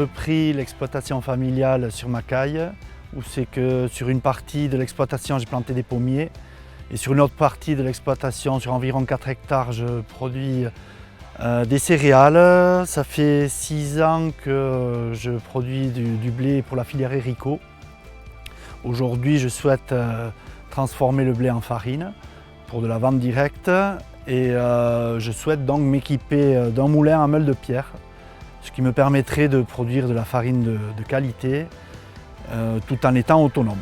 repris l'exploitation familiale sur ma caille, où c'est que sur une partie de l'exploitation, j'ai planté des pommiers. Et sur une autre partie de l'exploitation, sur environ 4 hectares, je produis des céréales. Ça fait 6 ans que je produis du blé pour la filière Héricourt. Aujourd'hui, je souhaite transformer le blé en farine pour de la vente directe et je souhaite donc m'équiper d'un moulin à meule de pierre, ce qui me permettrait de produire de la farine de qualité tout en étant autonome.